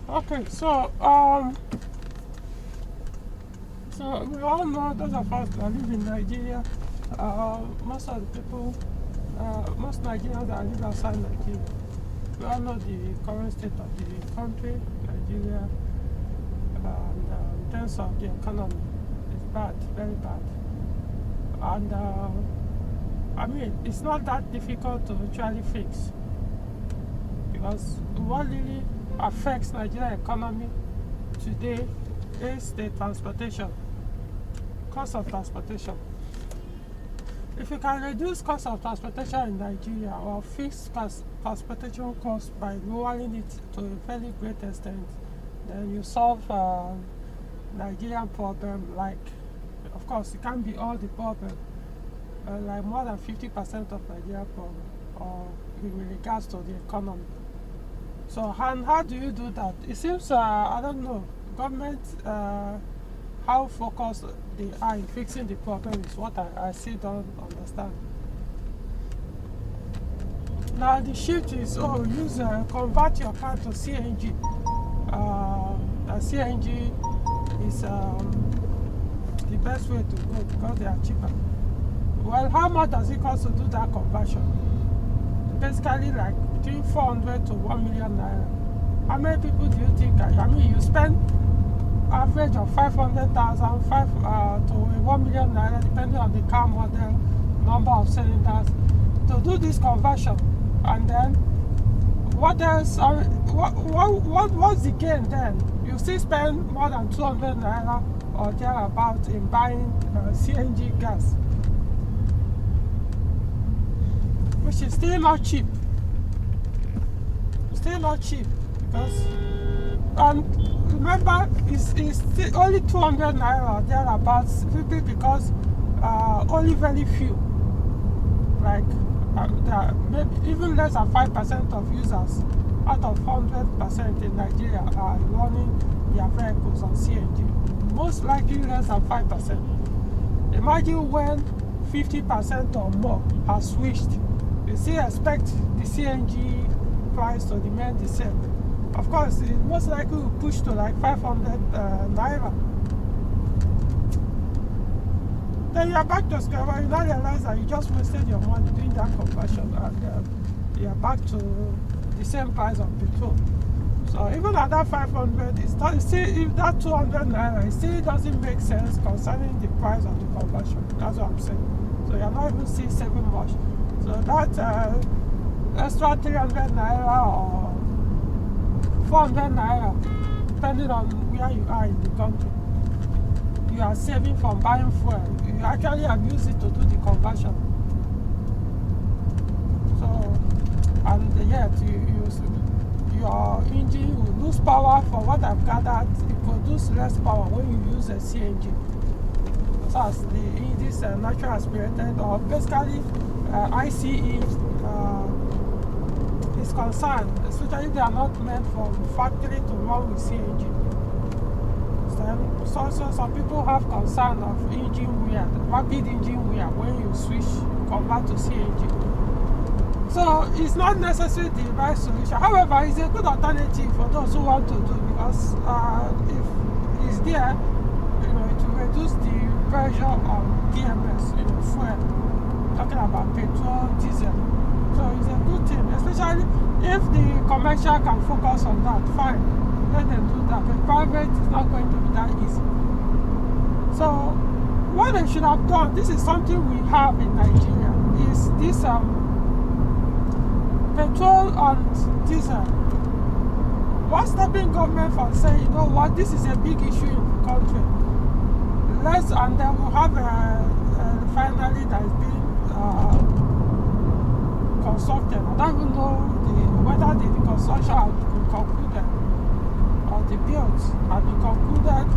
Okay, so we all know those of us that live in Nigeria. Most of the people, most Nigerians that live outside Nigeria, we all know the current state of the country, Nigeria, and in terms of the economy, it's bad, very bad. And I mean, it's not that difficult to actually fix because what really affects Nigeria economy today is the transportation, cost of transportation. If you can reduce cost of transportation in Nigeria or fix transportation costs by lowering it to a fairly great extent, then you solve Nigerian problem. Like, of course, it can't be all the problem, like more than 50% of Nigeria problem, or in regards to the economy. So, and how do you do that? It seems, I don't know, government, how focused they are in fixing the problem is what I still don't understand. Now the shift is, convert your car to CNG. CNG is the best way to go because they are cheaper. Well, how much does it cost to do that conversion? Basically like between 400 to 1 million naira. How many people do you think? I mean, you spend average of 500,000 to 1 million naira, depending on the car model, number of cylinders, to do this conversion. And then what else? What's the gain then? You still spend more than 200 naira or thereabout in buying CNG gas, which is still not cheap. Still not cheap because, and remember, it's still only 200 naira or thereabouts, simply because only very few, like maybe even less than 5% of users out of 100% in Nigeria are running their vehicles on CNG. Most likely less than 5%. Imagine when 50% or more have switched. You still expect the CNG price to remain the same. Of course, it most likely will push to like 500 naira. Then you're back to square one. You now realize that you just wasted your money doing that conversion, and you're back to the same price of petrol. So even at that 500, it's still, if that 200 naira, it still doesn't make sense concerning the price of the conversion. That's what I'm saying. So you're not even still saving much. So that extra 300 naira or 400 naira, depending on where you are in the country, you are saving from buying fuel. You actually have used it to do the conversion. So, and yet your engine will lose power. For what I've gathered, it produces less power when you use a CNG. So as this natural aspirated, or basically ICE is concerned, especially they are not meant for factory to run with CNG. So some people have concern of engine wear, rapid engine wear when you switch, convert to CNG. So it's not necessarily the right solution. However, it's a good alternative for those who want to do, because if it's there, it will reduce the pressure on DMS, fuel. Talking about petrol, diesel. So it's a good thing, especially if the commercial can focus on that, fine. Let them do that, but private is not going to be that easy. So what they should have done, this is something we have in Nigeria, is this petrol and diesel. What's stopping government from saying, you know what, this is a big issue in the country, and then we'll have a refinery that is being constructed. I don't even know whether the construction has been concluded, or the build has been concluded,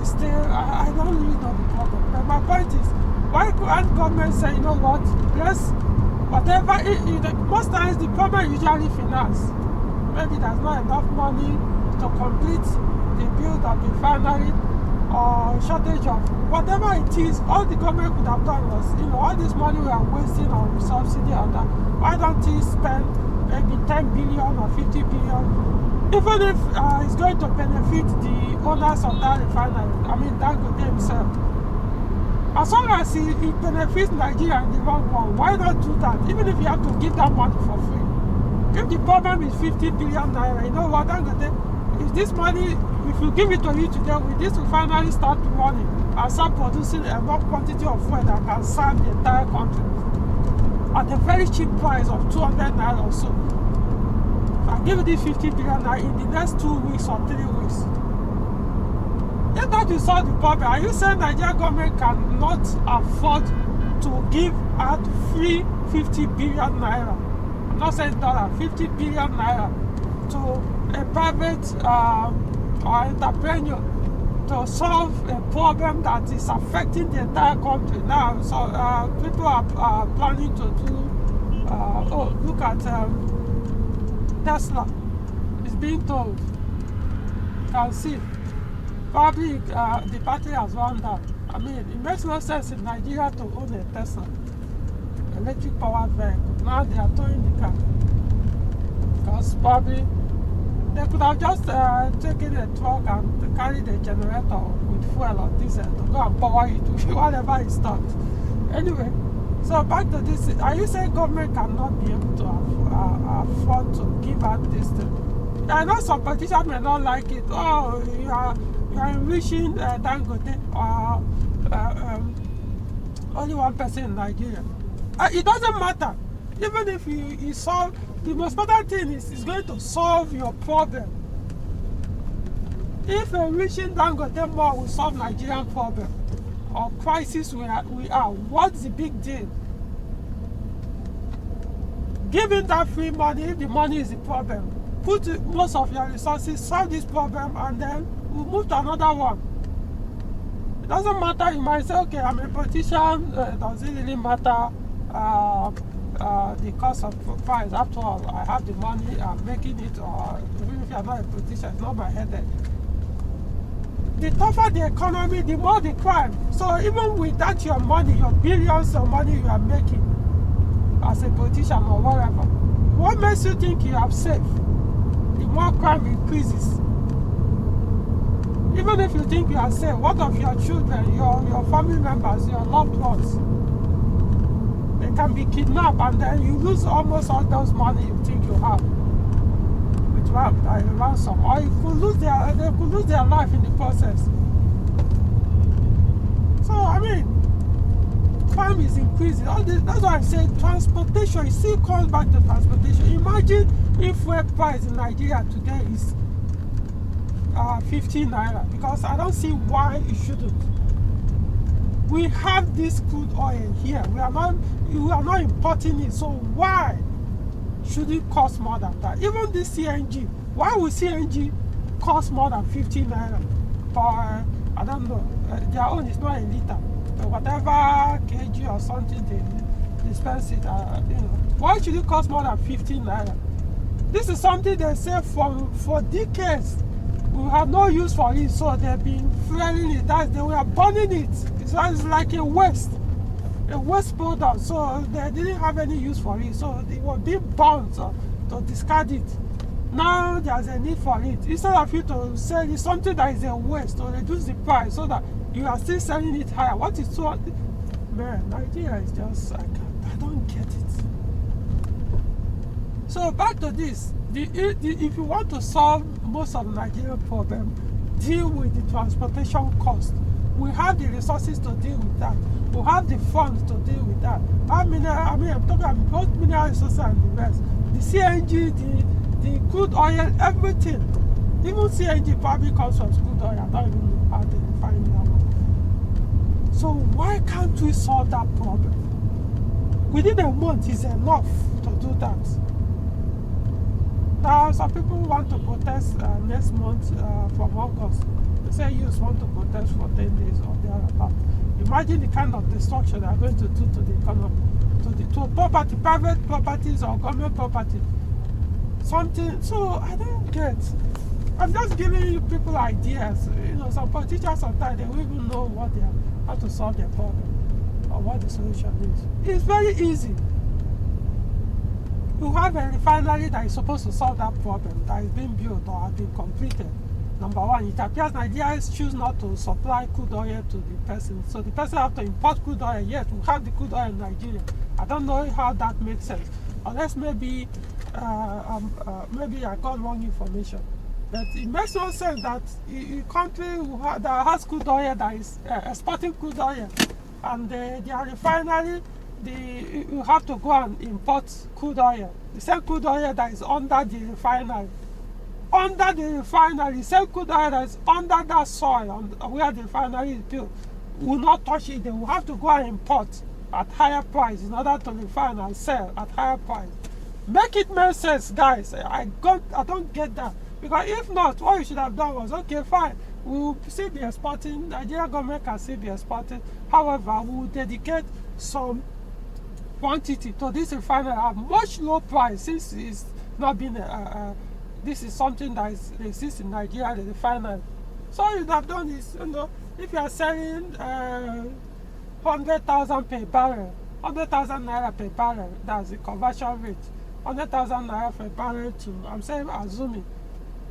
still, I don't really know the problem. But my point is, why can't government say, you know what, let's, whatever, most times the problem usually finance. Maybe there's not enough money to complete the build of the refinery, or shortage of whatever it is. All the government could have done was, all this money we are wasting on subsidy and that. Why don't you spend maybe 10 billion or 50 billion Even if it's going to benefit the owners of that refinery, I mean Dangote himself, as long as it benefits Nigeria in the long run, why not do that? Even if you have to give that money for free. If the problem is 50 billion naira, you know what, Dangote, if this money, if you give it to you today, will this refinery start running and start producing enough quantity of fuel that can serve the entire country at a very cheap price of 200 naira or so? If I give you this 50 billion naira in the next 2 weeks or 3 weeks, if that will solve the problem, are you saying Nigerian government cannot afford to give out free 50 billion naira? I'm not saying dollar, 50 billion naira to a private or entrepreneur to solve a problem that is affecting the entire country now. So people are planning to do, look at Tesla. It's being told. You can see. Probably the battery has run down. I mean, it makes no sense in Nigeria to own a Tesla, electric powered vehicle. Now they are towing the car. Because probably they could have just taken a truck and carried a generator with fuel or diesel to go and power it to whatever is stopped. Anyway, so back to this. Are you saying government cannot be able to afford to give out this thing? I know some politicians may not like it. Oh, you are enriching Dangote or only one person in Nigeria. It doesn't matter. Even if you solve, the most important thing is it's going to solve your problem. If enriching Dangote more will solve Nigerian problem or crisis we are, what's the big deal? Giving that free money, if the money is the problem, put most of your resources, solve this problem, and then we'll move to another one. It doesn't matter. You might say, okay, I'm a politician. Does it really matter the cost of price? After all, I have the money. I'm making it. Or even if you're not a politician, it's not my headache. The tougher the economy, the more the crime. So even without your money, your billions of money you are making as a politician or whatever, what makes you think you are safe? The more crime increases. Even if you think you are safe, what of your children, your family members, your loved ones? They can be kidnapped and then you lose almost all those money you think you have with ransom. Or they could lose their life in the process. So I mean, crime is increasing. All this, that's why I say transportation. It still comes back to transportation. Imagine if fuel price in Nigeria today is 15 naira, because I don't see why it shouldn't. We have this crude oil here. We are not importing it. So why should it cost more than that? Even this CNG. Why would CNG cost more than 15 naira for I don't know. Their own is not a liter. So whatever kg or something they dispense it. Why should it cost more than 15 naira? This is something they say for decades. We have no use for it, so they've been fueling it. They were burning it. It's like a waste product. So they didn't have any use for it. So it was being burned to discard it. Now there's a need for it. Instead of you to sell it something that is a waste, to reduce the price so that you are still selling it higher. What is so? Man, Nigeria is just I don't get it. So back to this. If you want to solve most of the Nigerian problem, deal with the transportation cost. We have the resources to deal with that. We have the funds to deal with that. I'm talking about both mineral resources and the rest. The CNG, the crude oil, everything. Even CNG probably comes from crude oil. I don't even know how they refine that. So why can't we solve that problem? Within a month is enough to do that. Now, some people want to protest next month from August. They say youths want to protest for 10 days or thereabout. Imagine the kind of destruction they are going to do to the economy, to property, private properties or government property. Something. So I don't get. I'm just giving you people ideas. Some politicians sometimes they don't even know how to solve their problem or what the solution is. It's very easy. you have a refinery that is supposed to solve that problem that is being built or has been completed. Number one, it appears Nigerians choose not to supply crude oil to the person, so the person have to import crude oil. Yet we have the crude oil in Nigeria. I don't know how that makes sense, unless maybe maybe I got wrong information. But it makes no sense that a country that has crude oil, that is exporting crude oil, and their refinery, you have to go and import crude oil. The same crude oil that is under the refinery. Under the refinery, the same crude oil that is under that soil where the refinery is built will not touch it. They will have to go and import at higher price in order to refine and sell at higher price. Make it make sense, guys. I don't get that. Because if not, what you should have done was, okay, fine, we will still be exporting, Nigerian government can still be exporting. However, we will dedicate some quantity to this refinery at much low price, since it's not been this is something that exists in Nigeria, the refinery. So all you have done is, if you are selling 100,000 per barrel, 100,000 naira per barrel, that's the conversion rate. 100,000 naira per barrel to, assuming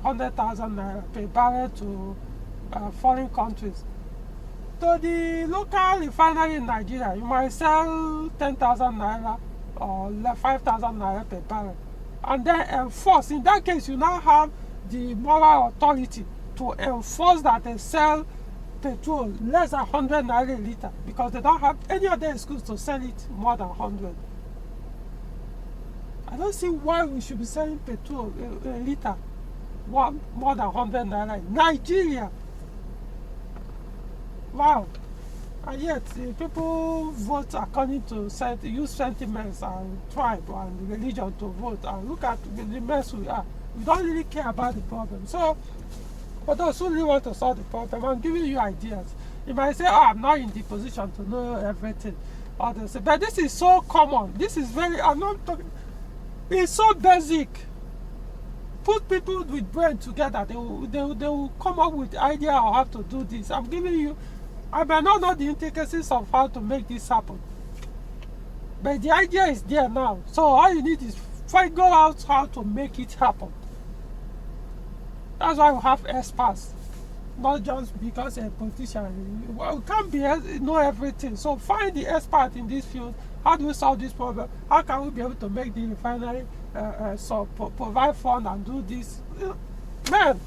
100,000 naira per barrel to foreign countries. To the local refinery in Nigeria, you might sell 10,000 naira or 5,000 naira per barrel, and then enforce. In that case, you now have the moral authority to enforce that they sell petrol less than 100 naira a liter, because they don't have any other excuse to sell it more than 100. I don't see why we should be selling petrol a liter more than 100 naira in Nigeria. Wow. And yet people vote according to use sentiments and tribe and religion to vote, and look at the mess we are. We don't really care about the problem. So for those who really want to solve the problem, I'm giving you ideas. You might say, I'm not in the position to know everything. Others say, but this is so common. This is I'm not talking, it's so basic. Put people with brain together, they will come up with the idea of how to do this. I'm giving you, I may not know the intricacies of how to make this happen, but the idea is there now. So all you need is figure out how to make it happen. That's why we have experts, not just because a politician. We can't know everything. So find the expert in this field. How do we solve this problem? How can we be able to make the refinery provide fund and do this? Man,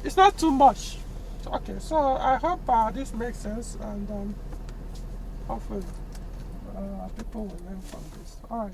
it's not too much. Okay, so I hope this makes sense, and hopefully people will learn from this. All right.